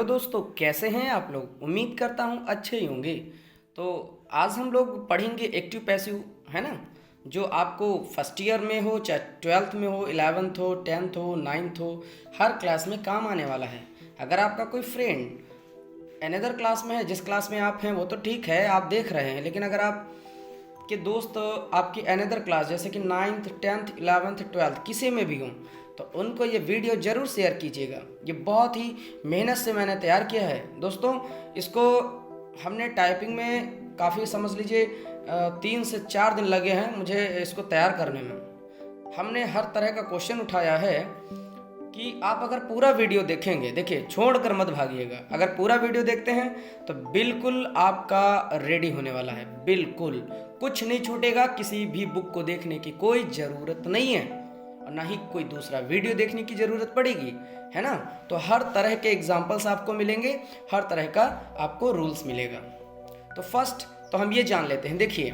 दोस्तों, कैसे हैं आप लोग। उम्मीद करता हूँ अच्छे ही होंगे। तो आज हम लोग पढ़ेंगे एक्टिव पैसिव, है ना। जो आपको फर्स्ट ईयर में हो, चाहे ट्वेल्थ में हो, 11th हो, 10th हो, 9th हो, हर क्लास में काम आने वाला है। अगर आपका कोई फ्रेंड अनदर क्लास में है, जिस क्लास में आप हैं वो तो ठीक है, आप देख रहे हैं, लेकिन अगर आप के दोस्त आपकी अनदर क्लास जैसे कि 9th 10th 11th 12th किसी में भी हों, तो उनको ये वीडियो ज़रूर शेयर कीजिएगा। ये बहुत ही मेहनत से मैंने तैयार किया है दोस्तों। इसको हमने टाइपिंग में काफ़ी समझ लीजिए 3 से 4 दिन लगे हैं मुझे इसको तैयार करने में। हमने हर तरह का क्वेश्चन उठाया है कि आप अगर पूरा वीडियो देखेंगे, देखिए छोड़ कर मत भागिएगा, अगर पूरा वीडियो देखते हैं तो बिल्कुल आपका रेडी होने वाला है। बिल्कुल कुछ नहीं छूटेगा, किसी भी बुक को देखने की कोई ज़रूरत नहीं है और ना ही कोई दूसरा वीडियो देखने की ज़रूरत पड़ेगी, है ना। तो हर तरह के एग्जाम्पल्स आपको मिलेंगे, हर तरह का आपको रूल्स मिलेगा। तो फर्स्ट तो हम ये जान लेते हैं। देखिए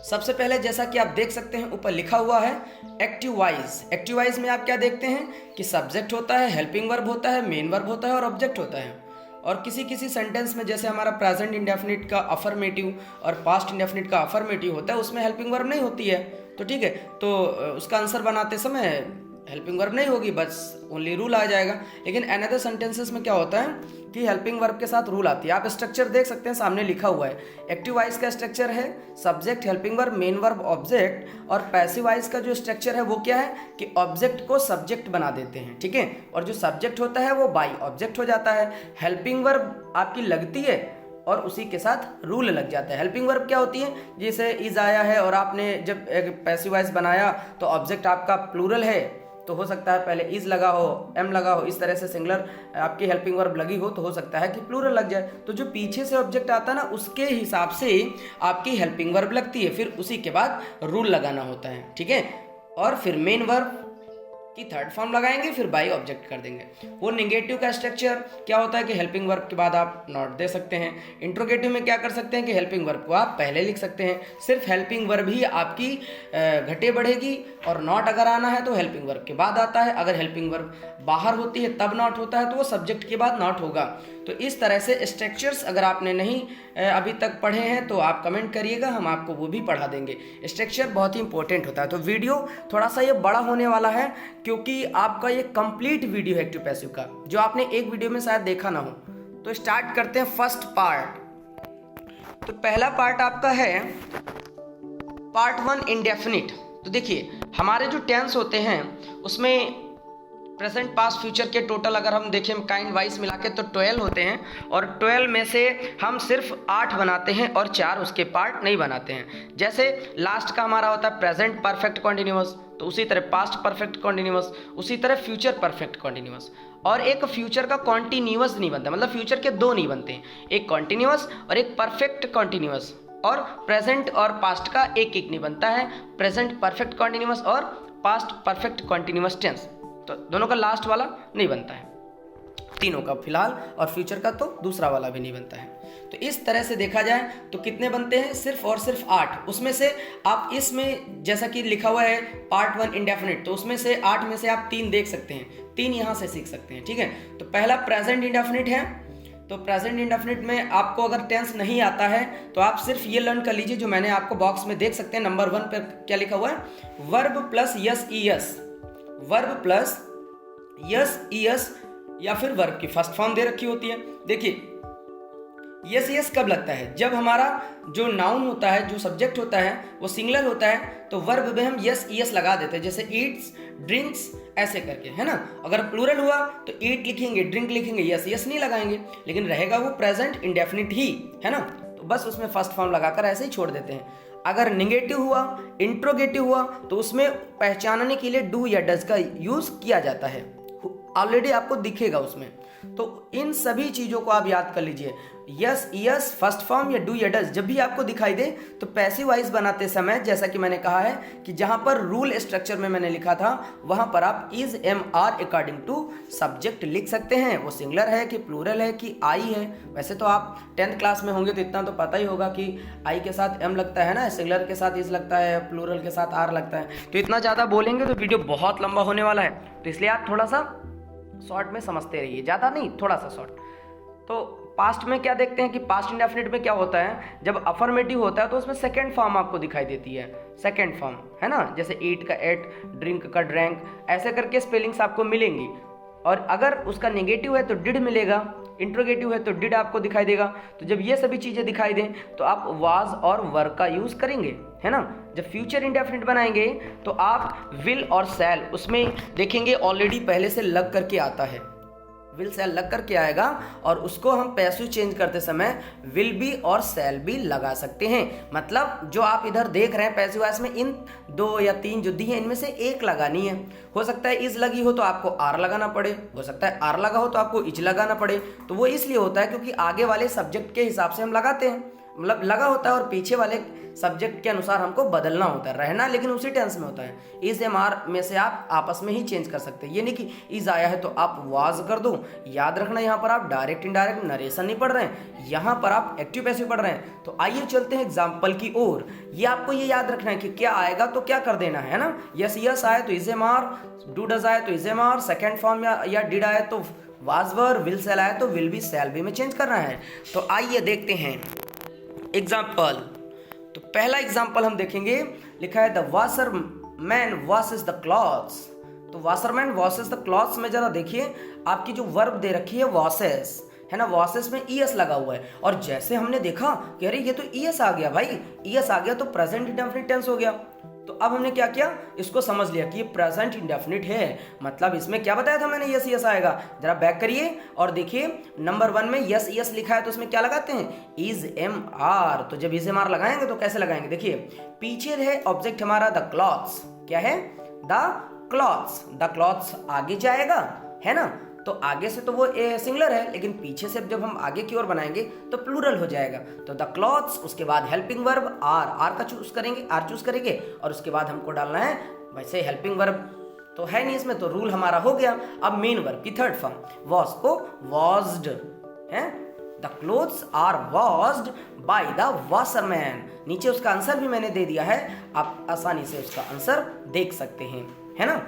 सबसे पहले जैसा कि आप देख सकते हैं ऊपर लिखा हुआ है एक्टिव वाइज। एक्टिव वाइज में आप क्या देखते हैं कि सब्जेक्ट होता है, हेल्पिंग वर्ब होता है, मेन वर्ब होता है और ऑब्जेक्ट होता है। और किसी किसी सेंटेंस में जैसे हमारा प्रेजेंट इंडेफिनिट का अफर्मेटिव और पास्ट इंडेफिनिट का अफर्मेटिव होता है, उसमें हेल्पिंग वर्ब नहीं होती है। तो ठीक है, तो उसका आंसर बनाते समय हेल्पिंग वर्ब नहीं होगी, बस ओनली रूल आ जाएगा। लेकिन अनदर सेंटेंसेस में क्या होता है कि हेल्पिंग वर्ब के साथ रूल आती है। आप स्ट्रक्चर देख सकते हैं, सामने लिखा हुआ है। एक्टिव वाइज का स्ट्रक्चर है subject, helping verb, main verb, object. और पैसिव वाइज का जो स्ट्रक्चर है वो क्या है कि ऑब्जेक्ट को सब्जेक्ट बना देते हैं, ठीक है। और जो सब्जेक्ट होता है वो बाई ऑब्जेक्ट हो जाता है। हेल्पिंग वर्ब आपकी लगती है और उसी के साथ रूल लग जाता है। हेल्पिंग वर्ब क्या होती है, जैसे इज आया है और आपने जब पैसिव वाइज बनाया तो ऑब्जेक्ट आपका प्लूरल है, तो हो सकता है पहले इज लगा हो, एम लगा हो, इस तरह से सिंगुलर आपकी हेल्पिंग वर्ब लगी हो तो हो सकता है कि प्लूरल लग जाए। तो जो पीछे से ऑब्जेक्ट आता है ना, उसके हिसाब से आपकी हेल्पिंग वर्ब लगती है, फिर उसी के बाद रूल लगाना होता है, ठीक है। और फिर मेन वर्ब की थर्ड फॉर्म लगाएंगे, फिर बाई ऑब्जेक्ट कर देंगे। वो निगेटिव का स्ट्रक्चर क्या होता है कि हेल्पिंग वर्ब के बाद आप नॉट दे सकते हैं। इंट्रोगेटिव में क्या कर सकते हैं कि हेल्पिंग वर्ब को आप पहले लिख सकते हैं। सिर्फ हेल्पिंग वर्ब ही आपकी घटे बढ़ेगी, और नॉट अगर आना है तो हेल्पिंग वर्ब के बाद आता है। अगर हेल्पिंग वर्ब बाहर होती है तब नॉट होता है, तो वो सब्जेक्ट के बाद नॉट होगा। तो इस तरह से स्ट्रक्चर्स अगर आपने नहीं अभी तक पढ़े हैं तो आप कमेंट करिएगा, हम आपको वो भी पढ़ा देंगे। स्ट्रक्चर बहुत ही इंपॉर्टेंट होता है। तो वीडियो थोड़ा सा ये बड़ा होने वाला है क्योंकि आपका ये कंप्लीट वीडियो है एक्टिव पैसिव का, जो आपने एक वीडियो में शायद देखा ना हो। तो स्टार्ट करते हैं फर्स्ट पार्ट। तो पहला पार्ट आपका है पार्ट 1 इंडेफिनिट। तो देखिए हमारे जो टेंस होते हैं उसमें प्रेजेंट पास्ट फ्यूचर के टोटल अगर हम देखें काइंड वाइज मिला के तो 12 होते हैं, और 12 में से हम सिर्फ 8 बनाते हैं और 4 उसके पार्ट नहीं बनाते हैं। जैसे लास्ट का हमारा होता है प्रेजेंट परफेक्ट कॉन्टिन्यूअस, तो उसी तरह पास्ट परफेक्ट कॉन्टिन्यूअस, उसी तरह फ्यूचर परफेक्ट कॉन्टिन्यूअस। और एक फ्यूचर का कॉन्टिन्यूअस नहीं बनता, मतलब फ्यूचर के 2 नहीं बनते हैं, एक कॉन्टिन्यूअस और एक परफेक्ट कॉन्टिन्यूअस। और प्रेजेंट और पास्ट का एक एक नहीं बनता है, प्रेजेंट परफेक्ट कॉन्टिन्यूअस और पास्ट परफेक्ट कॉन्टिन्यूअस टेंस। तो दोनों का लास्ट वाला नहीं बनता है, तीनों का फिलहाल, और फ्यूचर का तो दूसरा वाला भी नहीं बनता है। तो इस तरह से देखा जाए तो कितने बनते हैं, सिर्फ और सिर्फ 8। उसमें से आप इसमें जैसा कि लिखा हुआ है पार्ट 1 इंडेफिनिट, तो उसमें से 8 में से आप 3 देख सकते हैं, 3 यहाँ से सीख सकते हैं, ठीक है। तो पहला प्रेजेंट इंडेफिनिट है। तो प्रेजेंट इंडेफिनिट में आपको अगर टेंस नहीं आता है तो आप सिर्फ ये लर्न कर लीजिए, जो मैंने आपको बॉक्स में देख सकते हैं नंबर 1 पर क्या लिखा हुआ है, verb plus yes E S, verb plus yes E S, या फिर वर्ब की फर्स्ट फॉर्म दे रखी होती है। देखिए यस यस कब लगता है, जब हमारा जो नाउन होता है, जो सब्जेक्ट होता है वो सिंगुलर होता है, तो वर्ब में हम यस यस लगा देते हैं, जैसे ईट्स, ड्रिंक्स, ऐसे करके, है ना। अगर प्लूरल हुआ तो ईट लिखेंगे, ड्रिंक लिखेंगे, यस यस नहीं लगाएंगे, लेकिन रहेगा वो प्रेजेंट इंडेफिनिट ही, है ना। तो बस उसमें फर्स्ट फॉर्म लगाकर ऐसे ही छोड़ देते हैं। अगर निगेटिव हुआ, इंट्रोगेटिव हुआ, तो उसमें पहचानने के लिए डू या डज का यूज किया जाता है, ऑलरेडी आपको दिखेगा उसमें। तो इन सभी चीजों को आप याद कर लीजिए। यस यस फर्स्ट फॉर्म या डू या डज जब भी आपको दिखाई दे तो पैसिव वाइज बनाते समय, जैसा कि मैंने कहा है कि जहां पर रूल स्ट्रक्चर में मैंने लिखा था वहां पर आप is am are according to subject लिख सकते हैं। वो सिंगुलर है कि प्लूरल है कि आई है। वैसे तो आप 10th क्लास में होंगे तो इतना तो पता ही होगा कि आई के साथ एम लगता है ना, सिंगुलर के साथ इज लगता है, प्लूरल के साथ आर लगता है। तो इतना ज़्यादा बोलेंगे तो वीडियो बहुत लंबा होने वाला है, तो इसलिए आप थोड़ा सा शॉर्ट में समझते रहिए, ज़्यादा नहीं, थोड़ा सा शॉर्ट। तो पास्ट में क्या देखते हैं कि पास्ट इंडेफिनिट में क्या होता है, जब अफर्मेटिव होता है तो उसमें सेकेंड फॉर्म आपको दिखाई देती है, सेकेंड फॉर्म, है ना, जैसे ईट का एट, ड्रिंक का ड्रैंक, ऐसे करके स्पेलिंग्स आपको मिलेंगी। और अगर उसका नेगेटिव है तो डिड मिलेगा, इंट्रोगेटिव है तो डिड आपको दिखाई देगा। तो जब ये सभी चीज़ें दिखाई दें तो आप वाज और वर का यूज़ करेंगे, है ना। जब फ्यूचर इंडेफिनिट बनाएंगे तो आप विल और शैल, उसमें देखेंगे ऑलरेडी पहले से लग करके आता है, विल शैल लग करके आएगा, और उसको हम पैसिव चेंज करते समय विल बी और शैल भी लगा सकते हैं। मतलब जो आप इधर देख रहे हैं पैसिव वॉइस में, इन 2 या 3 जो दी हैं इनमें से एक लगानी है। हो सकता है इज लगी हो तो आपको आर लगाना पड़े, हो सकता है आर लगा हो तो आपको इज लगाना पड़े। तो वो इसलिए होता है क्योंकि आगे वाले सब्जेक्ट के हिसाब से हम लगाते हैं, मतलब लगा होता है, और पीछे वाले सब्जेक्ट के अनुसार हमको बदलना होता है, रहना लेकिन उसी टेंस में होता है। इज एम आर में से आप आपस में ही चेंज कर सकते हैं, ये नहीं कि इज आया है तो आप वाज कर दो। याद रखना यहाँ पर आप डायरेक्ट इनडायरेक्ट नरेशन नहीं पढ़ रहे हैं, यहाँ पर आप एक्टिव पैसिव पढ़ रहे हैं। तो आइए चलते हैं एग्जाम्पल की ओर। ये आपको ये याद रखना है कि क्या आएगा तो क्या कर देना है ना। यस यस आए तो is am are, do does I तो is am are, second form या डिड आए तो was were, will shall I तो विल बी शैल बी में चेंज करना है। तो आइए देखते हैं एग्जाम्पल। तो पहला एग्जाम्पल हम देखेंगे, लिखा है the washerman washes the clothes. तो वाशरमैन वॉशेस द क्लॉथ्स में जरा देखिए, आपकी जो वर्ब दे रखी है वॉशेस, है ना, वॉशेस में ईएस लगा हुआ है, और जैसे हमने देखा कि अरे ये तो ईएस आ गया भाई, ईएस आ गया तो प्रेजेंट इंडेफिनिट टेंस हो गया। तो अब हमने क्या किया, इसको समझ लिया कि ये प्रेजेंट इंडेफिनिट है, मतलब इसमें क्या बताया था मैंने, यस यस आएगा। जरा बैक करिए और देखिए नंबर 1 में यस यस लिखा है तो उसमें क्या लगाते हैं, इज एम आर। तो जब इज एम आर लगाएंगे तो कैसे लगाएंगे, देखिए पीछे है ऑब्जेक्ट हमारा द क्लॉथ्स, क्या है, द क्लॉथ्स, द क्लॉथ्स आगे जाएगा, है ना, तो आगे से तो वो सिंगुलर है, लेकिन पीछे से जब हम आगे की ओर बनाएंगे तो प्लूरल हो जाएगा। तो द क्लॉथ्स, उसके बाद हेल्पिंग वर्ब आर का चूज करेंगे, आर चूज करेंगे, और उसके बाद हमको डालना है, वैसे हेल्पिंग वर्ब तो है नहीं इसमें, तो रूल हमारा हो गया। अब मेन वर्ब की थर्ड फॉर्म वॉश को वॉश्ड है, the clothes are washed by the washerman. नीचे उसका आंसर भी मैंने दे दिया है, आप आसानी से उसका आंसर देख सकते हैं, है ना।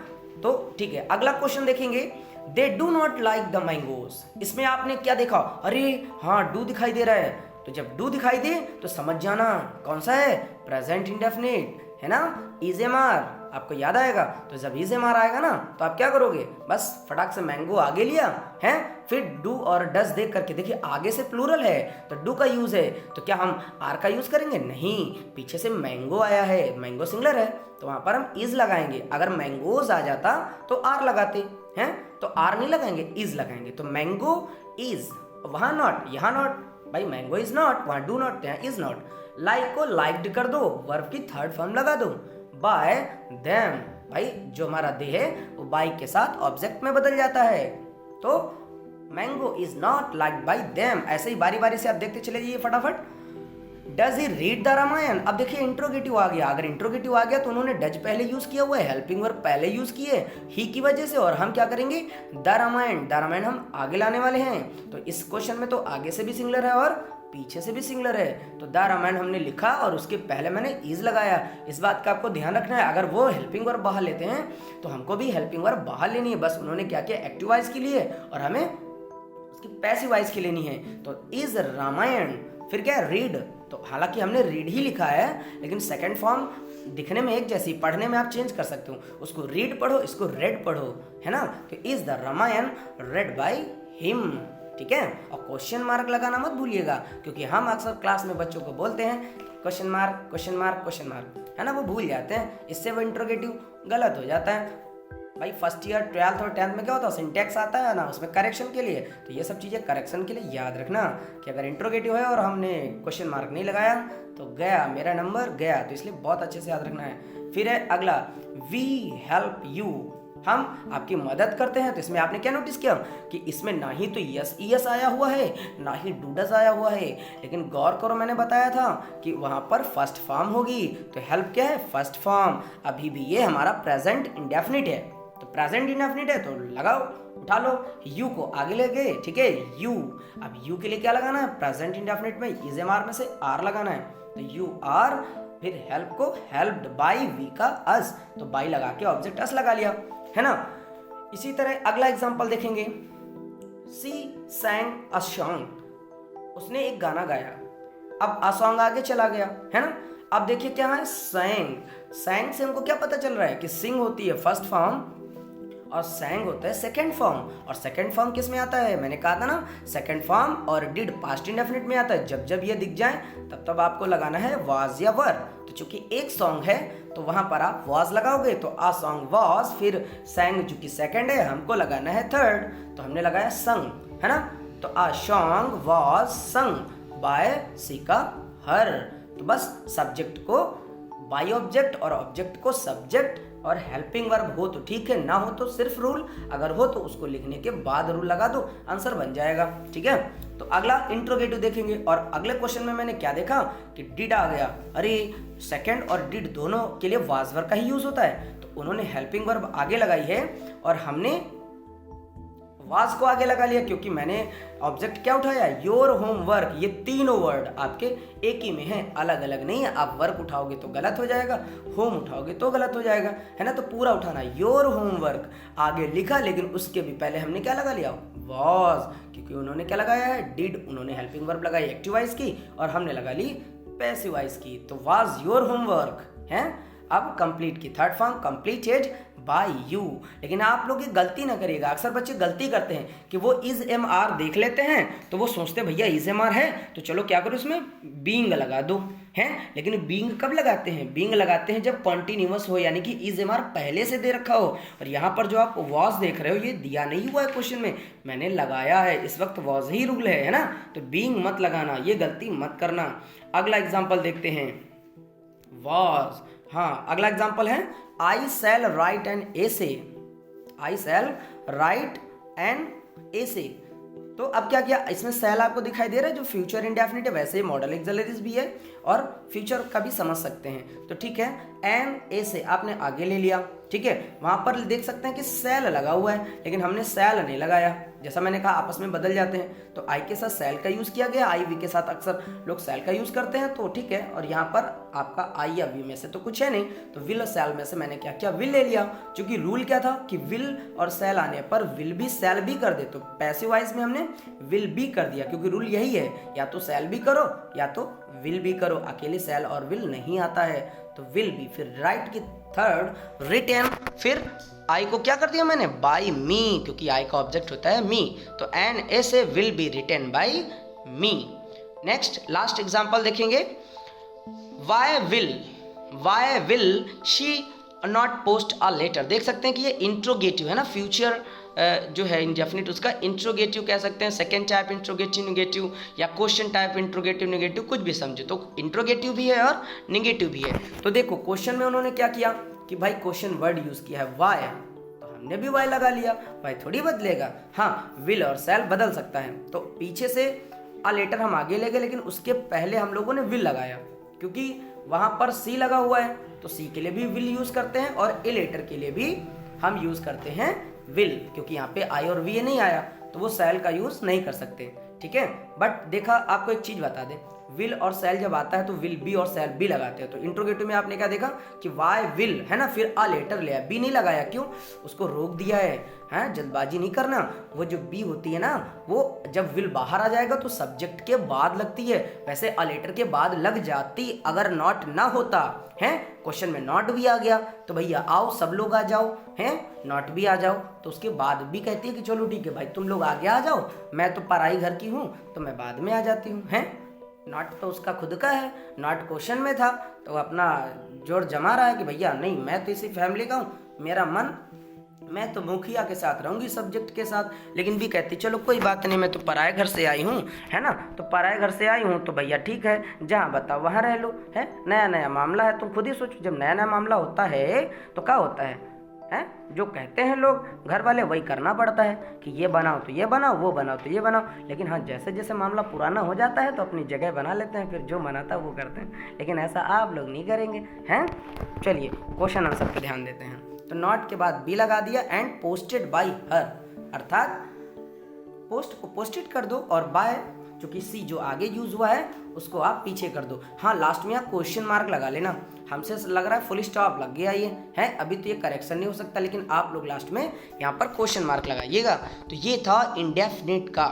तो ठीक है, अगला क्वेश्चन देखेंगे, they do not like the mangoes. इसमें आपने क्या देखा, अरे हाँ डू दिखाई दे रहा है, तो जब डू दिखाई दे तो समझ जाना कौन सा है, प्रेजेंट इंडेफिनिट, है ना, इज एम आर, आपको याद आएगा। तो जब इज एम आर आएगा ना तो आप क्या करोगे, बस फटाक से मैंगो आगे लिया है, फिर डू और डज देख करके देखिए आगे से प्लूरल है तो डू का यूज है, तो क्या हम आर का यूज करेंगे, नहीं, पीछे से मैंगो आया है, मैंगो सिंगुलर है तो वहां पर हम इज लगाएंगे। अगर मैंगोज आ जाता तो आर लगाते हैं, तो आर नहीं लगाएंगे, इज लगाएंगे। तो मैंगो इज, वहां नॉट, यहाँ नॉट, भाई मैंगो इज नॉट, वहां डू नॉट, यहाँ इज नॉट। लाइक को लाइक्ड कर दो, वर्ब की थर्ड फॉर्म लगा दो, बाय देम, भाई जो हमारा दे है वो बाय के साथ ऑब्जेक्ट में बदल जाता है, तो mango is not liked by them. ऐसे ही बारी बारी से आप देखते चले जाइए फटाफट। Does he read the Ramayana, अब देखिए इंट्रोगेटिव आ गया, अगर इंट्रोगेटिव आ गया तो उन्होंने डज पहले यूज किया हुआ है, हेल्पिंग वर्ब पहले यूज किए ही की वजह से, और हम क्या करेंगे, द रामायण हम आगे लाने वाले हैं। तो इस क्वेश्चन में तो आगे से भी सिंगुलर है और पीछे से भी सिंगुलर है, तो द रामायण हमने लिखा और उसके पहले मैंने इज लगाया। इस बात का आपको ध्यान रखना है, अगर वो हेल्पिंग वर्ब बाहर लेते हैं तो हमको भी हेल्पिंग वर्ब बाहर लेनी है, बस उन्होंने क्या किया, एक्टिव वॉइस के लिए और हमें उसकी पैसिव वॉइस की लेनी है। तो इज रामायण, फिर क्या है, रीड, तो हालांकि हमने रीड ही लिखा है लेकिन सेकंड फॉर्म दिखने में एक जैसी, पढ़ने में आप चेंज कर सकते हो, उसको रीड पढ़ो, इसको रेड पढ़ो, है ना। तो is the Ramayana read by him, ठीक है। और क्वेश्चन मार्क लगाना मत भूलिएगा, क्योंकि हम अक्सर क्लास में बच्चों को बोलते हैं question mark question mark question mark, है ना, वो भूल जाते हैं, इससे वो इंट्रोगेटिव गलत हो जाता है। भाई फर्स्ट ईयर 12th और 10th में क्या होता है, सिंटैक्स आता है ना, उसमें करेक्शन के लिए, तो ये सब चीज़ें करेक्शन के लिए याद रखना कि अगर इंट्रोगेटिव है और हमने क्वेश्चन मार्क नहीं लगाया तो गया मेरा नंबर गया, तो इसलिए बहुत अच्छे से याद रखना है। फिर है अगला, वी हेल्प यू, हम आपकी मदद करते हैं। तो इसमें आपने क्या नोटिस किया कि इसमें ना ही तो यस ईएस आया हुआ है ना ही डूडस आया हुआ है, लेकिन गौर करो मैंने बताया था कि वहां पर फर्स्ट फॉर्म होगी, तो हेल्प क्या है, फर्स्ट फॉर्म। अभी भी ये हमारा प्रेजेंट इंडेफिनिट है, तो प्रेजेंट इंडेफिनिट है तो लगाओ, उठा लो, यू को आगे ले गए, ठीक है, यू। अब यू के लिए क्या लगाना है, प्रेजेंट इंडेफिनिट में इज एम आर में से आर लगाना है, तो यू आर, फिर हेल्प को हेल्प्ड बाय वी का अस, तो बाय लगा के ऑब्जेक्ट अस लगा लिया, है ना। इसी तरह अगला एग्जाम्पल देखेंगे, सी सैंग अ सॉन्ग, उसने एक गाना गाया। अब अ सॉन्ग आगे चला गया, है ना। अब देखिए क्या है, सैंग, सैंग से हमको क्या पता चल रहा है कि सिंग होती है फर्स्ट फॉर्म और सैंग होता है सेकंड फॉर्म। और सेकंड फॉर्म किस में आता है, मैंने कहा था ना, सेकंड फॉर्म और डिड पास्ट इंडेफिनिट में आता है। जब जब ये दिख जाए तब तब आपको लगाना है वाज या वर। तो चूंकि एक सॉन्ग है तो वहां पर आप वाज लगाओगे, तो आ सॉन्ग वाज, फिर सैंग चूंकि सेकंड है हमको लगाना है थर्ड, तो हमने लगाया संग, है ना। तो a song was sung by सीका हर। तो बस सब्जेक्ट को बाई ऑब्जेक्ट और ऑब्जेक्ट को सब्जेक्ट और हेल्पिंग वर्ब हो तो ठीक है, ना हो तो सिर्फ रूल, अगर हो तो उसको लिखने के बाद रूल लगा दो, आंसर बन जाएगा। ठीक है, तो अगला इंट्रोगेटिव देखेंगे। और अगले क्वेश्चन में मैंने क्या देखा कि डिड आ गया। अरे सेकंड और डिड दोनों के लिए वाज वर्ब का ही यूज होता है, तो उन्होंने हेल्पिंग वर्ब आगे लगाई है और हमने वाज को आगे लगा लिया, क्योंकि मैंने ऑब्जेक्ट क्या उठाया, योर होमवर्क। ये तीनों वर्ड आपके एक ही में हैं, अलग अलग नहीं है। आप वर्क उठाओगे तो गलत हो जाएगा, होम उठाओगे तो गलत हो जाएगा, है ना। तो पूरा उठाना, योर होमवर्क आगे लिखा, लेकिन उसके भी पहले हमने क्या लगा लिया, वाज, क्योंकि उन्होंने क्या लगाया है, डिड, उन्होंने हेल्पिंग वर्ब लगाई एक्टिव वॉइस की और हमने लगा ली पैसिव वॉइस की। तो वाज योर होमवर्क है। अब कंप्लीट की third form completed by you. लेकिन आप लोग ये गलती ना करिएगा, अक्सर बच्चे गलती करते हैं कि वो इज एम आर देख लेते हैं तो वो सोचते हैं भैया इज एम आर है तो चलो क्या करो इसमें बीइंग लगा दो, हैं। लेकिन बीइंग कब लगाते हैं, बीइंग लगाते हैं जब कॉन्टिन्यूअस हो, यानी कि इज एम आर पहले से दे रखा हो। और यहाँ पर जो आप वॉज देख रहे हो ये दिया नहीं हुआ है क्वेश्चन में, मैंने लगाया है, इस वक्त वॉज ही रूल है ना। तो बीइंग मत लगाना, ये गलती मत करना। अगला एग्जाम्पल देखते हैं, वॉज। हाँ, अगला एग्जाम्पल है I shall write an essay, I shall write an essay. तो अब क्या किया, इसमें शैल आपको दिखाई दे रहा है जो फ्यूचर इंडेफिनिट है, वैसे ही मॉडल एक्सिलरीज भी है और फ्यूचर का भी समझ सकते हैं। तो ठीक है, एन एसे आपने आगे ले लिया, ठीक है। वहां पर देख सकते हैं कि शैल लगा हुआ है, लेकिन हमने शैल नहीं लगाया। जैसा मैंने कहा आपस में बदल जाते हैं, तो आई के साथ शैल का यूज किया गया, आई वी के साथ अक्सर लोग शैल का यूज करते हैं, तो ठीक है। और यहाँ पर आपका आई या वी में से तो कुछ है नहीं, तो विल और शैल में से मैंने क्या किया, विल ले लिया। क्योंकि रूल क्या था कि विल और शैल आने पर विल भी शैल भी कर दे, तो पैसिव वॉइस में हमने विल भी कर दिया, क्योंकि रूल यही है, या तो शैल भी करो या तो विल भी करो, अकेले शैल और विल नहीं आता है। तो विल भी, फिर राइट की थर्ड रिटन, फिर आई को क्या कर दिया मैंने, बाय मी, क्योंकि आई का ऑब्जेक्ट होता है मी, तो an essay will be written by me. Next last example देखेंगे, why will she not post a letter. देख सकते हैं कि ये इंट्रोगेटिव है ना, फ्यूचर जो है इंडेफिनिट उसका इंट्रोगेटिव कह सकते हैं, सेकेंड टाइप इंट्रोगेटिव नेगेटिव, या क्वेश्चन टाइप इंट्रोगेटिव नेगेटिव, कुछ भी समझे। तो इंट्रोगेटिव भी है और नेगेटिव भी है। तो देखो क्वेश्चन में उन्होंने क्या किया कि भाई क्वेश्चन वर्ड यूज किया है वाई, तो हमने भी वाई लगा लिया, वाई थोड़ी बदलेगा। हाँ, विल और शैल बदल सकता है, तो पीछे से अ लेटर हम आगे ले गए, लेकिन उसके पहले हम लोगों ने विल लगाया, क्योंकि वहां पर सी लगा हुआ है, तो सी के लिए भी विल यूज करते हैं और ए लेटर के लिए भी हम यूज करते हैं विल, क्योंकि यहाँ पे आई और वी नहीं आया तो वो शैल का यूज नहीं कर सकते, ठीक है। बट देखा, आपको एक चीज बता दे, विल और शैल जब आता है तो विल बी और शैल बी लगाते हैं। तो इंट्रोगेटिव में आपने क्या देखा कि वाई विल है ना, फिर आ लेटर ले, बी नहीं लगाया, क्यों, उसको रोक दिया है, जल्दबाजी नहीं करना। वो जो बी होती है ना, वो जब विल बाहर आ जाएगा तो सब्जेक्ट के बाद लगती है, वैसे आ लेटर के बाद लग जाती अगर नॉट ना होता है। क्वेश्चन में नॉट भी आ गया तो भैया आओ सब लोग आ जाओ, हैं, नॉट भी आ जाओ, तो उसके बाद भी कहती है कि चलो ठीक है भाई तुम लोग आगे आ जाओ, मैं तो पराई घर की हूँ तो मैं बाद में आ जाती हूँ, हैं। नॉट तो उसका खुद का है, नॉट क्वेश्चन में था तो अपना जोर जमा रहा है कि भैया नहीं मैं तो इसी फैमिली का हूँ, मेरा मन, मैं तो मुखिया के साथ रहूंगी सब्जेक्ट के साथ। लेकिन भी कहती चलो कोई बात नहीं, मैं तो पराए घर से आई हूँ, है ना, तो पराए घर से आई हूँ तो भैया ठीक है, जहाँ बताओ वहाँ रह लो, है। नया नया मामला है, तुम खुद ही सोचो, जब नया नया मामला होता है तो क्या होता है, जो कहते हैं लोग घर वाले वही करना पड़ता है कि ये बनाओ तो ये बनाओ, वो बनाओ तो ये बनाओ। लेकिन हाँ, जैसे जैसे मामला पुराना हो जाता है तो अपनी जगह बना लेते हैं, फिर जो बनाता है वो करते हैं। लेकिन ऐसा आप लोग नहीं करेंगे, हैं। चलिए क्वेश्चन आंसर पे ध्यान देते हैं। तो नॉट के बाद बी लगा दिया, एंड पोस्टेड बाय हर, अर्थात पोस्ट को पोस्टेड कर दो, और बाय क्योंकि सी जो आगे यूज़ हुआ है उसको आप पीछे कर दो। हाँ, लास्ट में आप क्वेश्चन मार्क लगा लेना। हमसे लग रहा है फुल स्टॉप लग गया ये है, अभी तो ये करेक्शन नहीं हो सकता, लेकिन आप लोग लास्ट में यहाँ पर क्वेश्चन मार्क लगाइएगा। तो ये था इंडेफिनिट का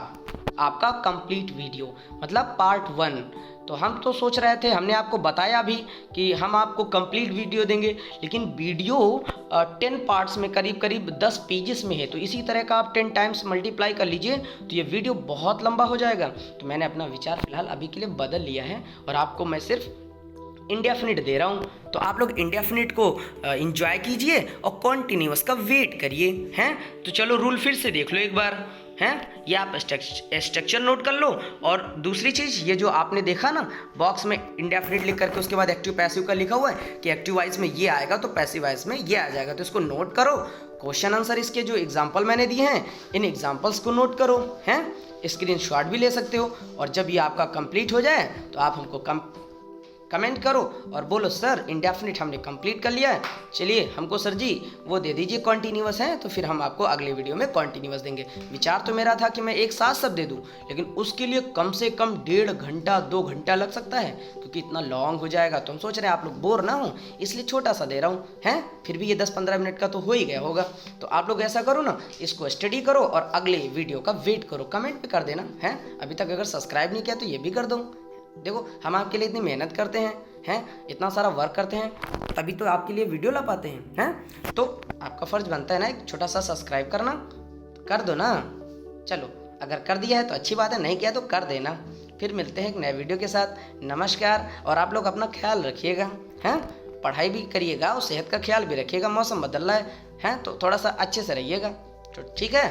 आपका कंप्लीट वीडियो, मतलब पार्ट 1। तो हम तो सोच रहे थे, हमने आपको बताया भी कि हम आपको कंप्लीट वीडियो देंगे, लेकिन वीडियो 10 पार्ट्स में करीब करीब 10 पेजेस में है। तो इसी तरह का आप 10 टाइम्स मल्टीप्लाई कर लीजिए तो ये वीडियो बहुत लंबा हो जाएगा। तो मैंने अपना विचार फिलहाल अभी के लिए बदल लिया है और आपको मैं सिर्फ इंडेफिनिट दे रहा हूँ। तो आप लोग इंडेफिनिट को एंजॉय कीजिए और कॉन्टिन्यूअस का वेट करिए हैं। तो चलो रूल फिर से देख लो एक बार हैं, ये आप स्ट्रक्चर नोट कर लो। और दूसरी चीज़, ये जो आपने देखा ना बॉक्स में इंडेफिनिट लिख करके उसके बाद एक्टिव पैसिव का लिखा हुआ है कि एक्टिव वाइज में ये आएगा तो पैसिव वाइज में ये आ जाएगा, तो इसको नोट करो। क्वेश्चन आंसर इसके जो एग्जाम्पल मैंने दिए हैं इन एग्जाम्पल्स को नोट करो हैं, स्क्रीनशॉट भी ले सकते हो। और जब ये आपका कंप्लीट हो जाए तो आप हमको कमेंट करो और बोलो सर इंडेफिनिट हमने कंप्लीट कर लिया है, चलिए हमको सर जी वो दे दीजिए कॉन्टिन्यूअस है, तो फिर हम आपको अगले वीडियो में कॉन्टिन्यूअस देंगे। विचार तो मेरा था कि मैं एक साथ सब दे दूं, लेकिन उसके लिए कम से कम 1.5 घंटा 2 घंटा लग सकता है, क्योंकि इतना लॉन्ग हो जाएगा। तो हम सोच रहे हैं आप लोग बोर ना हो, इसलिए छोटा सा दे रहा हूँ हैं। फिर भी ये 10-15 मिनट का तो हो ही गया होगा। तो आप लोग ऐसा करो ना, इसको स्टडी करो और अगले वीडियो का वेट करो। कमेंट भी कर देना हैं, अभी तक अगर सब्सक्राइब नहीं किया तो ये भी कर दो। देखो हम आपके लिए इतनी मेहनत करते हैं इतना सारा वर्क करते हैं, तभी तो आपके लिए वीडियो ला पाते हैं। तो आपका फर्ज बनता है ना एक छोटा सा सब्सक्राइब करना, कर दो ना। चलो अगर कर दिया है तो अच्छी बात है, नहीं किया तो कर देना। फिर मिलते हैं एक नए वीडियो के साथ। नमस्कार। और आप लोग अपना ख्याल रखिएगा हैं, पढ़ाई भी करिएगा और सेहत का ख्याल भी रखिएगा। मौसम बदल रहा है तो थोड़ा सा अच्छे से रहिएगा। तो ठीक है,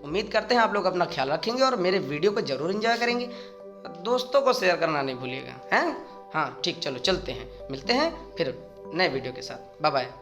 उम्मीद करते हैं आप लोग अपना ख्याल रखेंगे और मेरे वीडियो को ज़रूर एंजॉय करेंगे। दोस्तों को शेयर करना नहीं भूलिएगा हैं। हाँ ठीक, चलो चलते हैं, मिलते हैं फिर नए वीडियो के साथ। Bye bye.